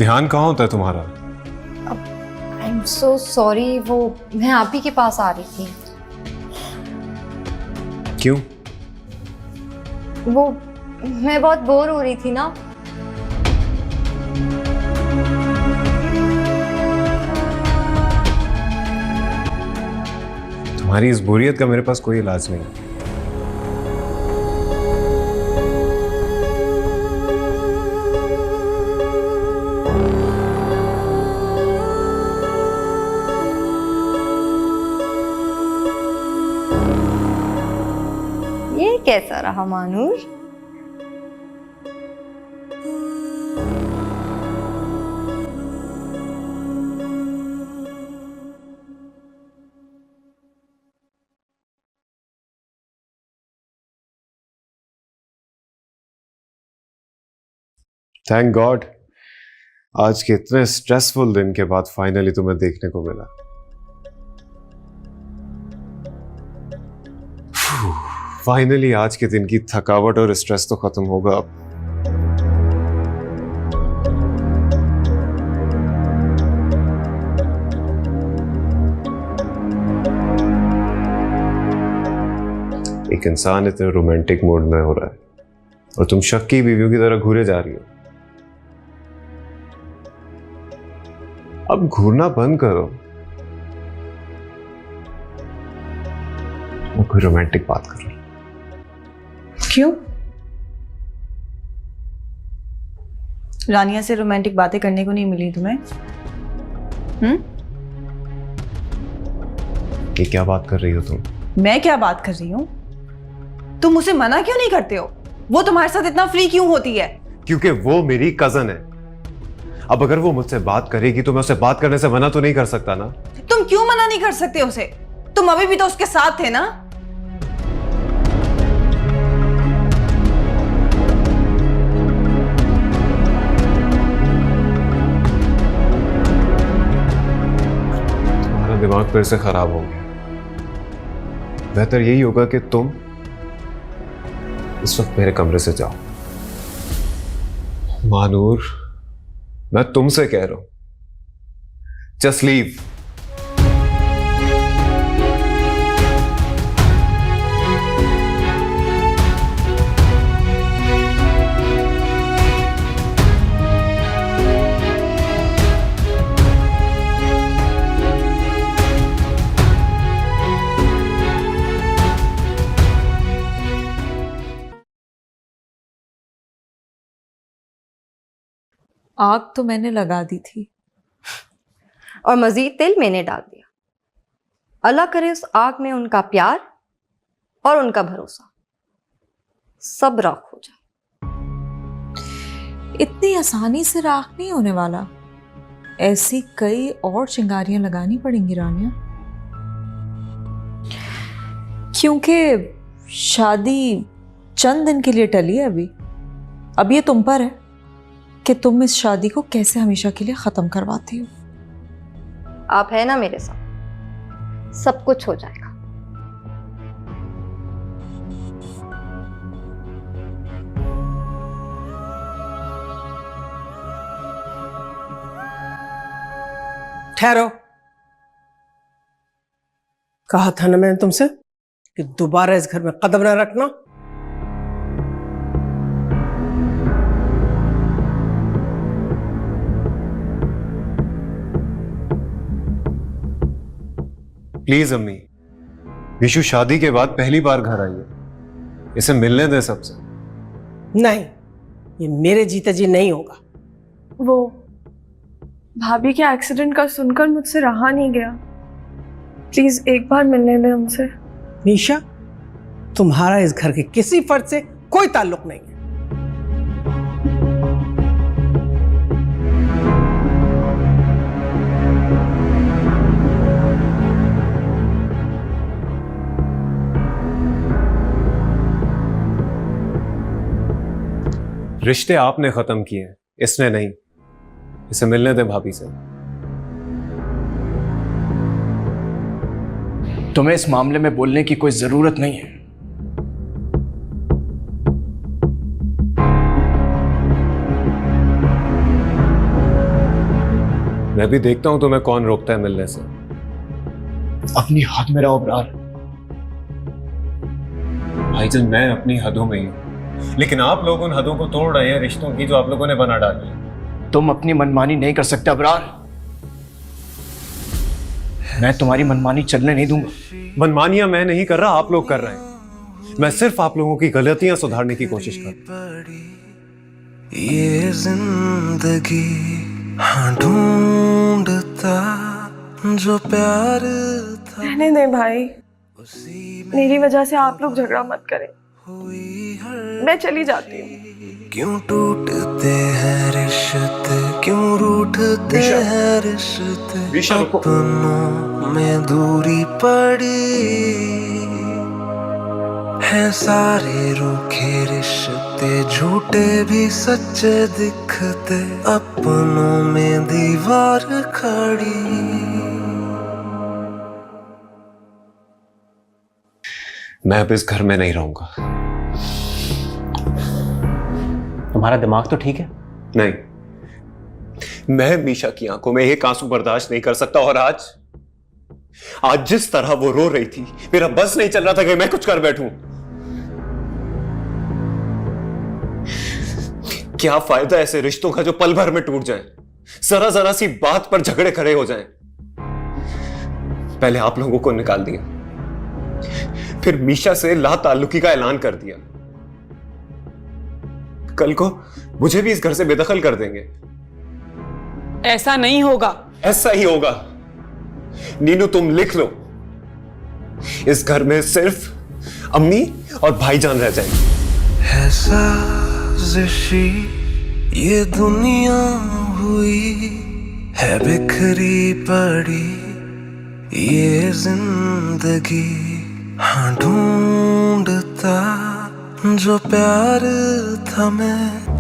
ध्यान कहाँ होता है तुम्हारा? आई एम सो सॉरी, वो मैं आप ही के पास आ रही थी। क्यों? वो मैं बहुत बोर हो रही थी ना। तुम्हारी इस बोरियत का मेरे पास कोई इलाज नहीं है। ये कैसा रहा मानूर? थैंक गॉड, आज के इतने स्ट्रेसफुल दिन के बाद फाइनली तुम्हें देखने को मिला। फाइनली आज के दिन की थकावट और स्ट्रेस तो खत्म होगा अब। एक इंसान इतने रोमांटिक मूड में हो रहा है और तुम शक की बीवियों की तरह घूरे जा रही हो। अब घूरना बंद करो, वो कोई रोमांटिक बात करो। क्यों? रानिया से रोमांटिक बातें करने को नहीं मिली तुम्हें? ये क्या बात कर रही हो तुम? मैं क्या बात कर रही हूँ? तुम उसे मना क्यों नहीं करते हो? वो तुम्हारे साथ इतना फ्री क्यों होती है? क्योंकि वो मेरी कजन है। अब अगर वो मुझसे बात करेगी तो मैं उसे बात करने से मना तो नहीं कर सकता ना। तुम क्यों मना नहीं कर सकते उसे? तुम अभी भी तो उसके साथ थे ना। तुम्हारा दिमाग फिर से खराब हो गया। बेहतर यही होगा कि तुम इस वक्त मेरे कमरे से जाओ। मानूर, मैं तुमसे कह रहा हूं, जस्ट लीव। आग तो मैंने लगा दी थी और मजीद तेल मैंने डाल दिया। अल्लाह करे उस आग में उनका प्यार और उनका भरोसा सब राख हो जाए। इतनी आसानी से राख नहीं होने वाला। ऐसी कई और चिंगारियां लगानी पड़ेंगी रानिया, क्योंकि शादी चंद दिन के लिए टली है अभी। अब ये तुम पर है कि तुम इस शादी को कैसे हमेशा के लिए खत्म करवाती हो। आप है ना मेरे साथ, सब कुछ हो जाएगा। ठहरो, कहा था ना मैंने तुमसे कि दोबारा इस घर में कदम ना रखना। प्लीज अम्मी, विशु शादी के बाद पहली बार घर आई है, इसे मिलने दे सबसे। नहीं, ये मेरे जीते जी नहीं होगा। वो भाभी के एक्सीडेंट का सुनकर मुझसे रहा नहीं गया। प्लीज एक बार मिलने दें उनसे। निशा, तुम्हारा इस घर के किसी फर्द से कोई ताल्लुक नहीं है। रिश्ते आपने खत्म किए, इसने नहीं। इसे मिलने दे भाभी से। तुम्हें इस मामले में बोलने की कोई जरूरत नहीं है। मैं भी देखता हूं तुम्हें कौन रोकता है मिलने से। अपनी हद में रहो अबरार। भाईजान मैं अपनी हदों में ही हूं, लेकिन आप लोग उन हदों को तोड़ रहे हैं रिश्तों की जो आप लोगों ने बना डाली है। तुम अपनी मनमानी नहीं कर सकते अबरार। मैं तुम्हारी मनमानी चलने नहीं दूंगा। मनमानियां मैं नहीं कर रहा, आप लोग कर रहे हैं। मैं सिर्फ आप लोगों की गलतियां सुधारने की कोशिश कर रहा हूं। ये जिंदगी हाँ ढूंढता जो प्यार था रहने दें भाई, मेरी वजह से आप लोग झगड़ा मत करें। मैं चली जाती हूँ। क्यों टूटते हैं रिश्ते, क्यों रूठते हैं रिश्ते, अपनों में दूरी पड़ी है। सारे रूखे रिश्ते झूठे भी सच्चे दिखते, अपनों में दीवार खड़ी। मैं अब इस घर में नहीं रहूंगा। तुम्हारा दिमाग तो ठीक है? नहीं, मैं मीशा की आंखों में एक आंसू बर्दाश्त नहीं कर सकता। और आज जिस तरह वो रो रही थी, मेरा बस नहीं चल रहा था कि मैं कुछ कर बैठूं। क्या फायदा ऐसे रिश्तों का जो पल भर में टूट जाएं, जरा जरा सी बात पर झगड़े खड़े हो जाएं। पहले आप लोगों को निकाल दिया, फिर मीशा से ला ताल्लुकी का ऐलान कर दिया। कल को मुझे भी इस घर से बेदखल कर देंगे। ऐसा नहीं होगा। ऐसा ही होगा। नीनू तुम लिख लो, इस घर में सिर्फ अम्मी और भाईजान रह जाएंगे। है साजिशी ये दुनिया हुई है, बिखरी पड़ी ये जिंदगी हाँ ढूंढता जो प्यार था मैं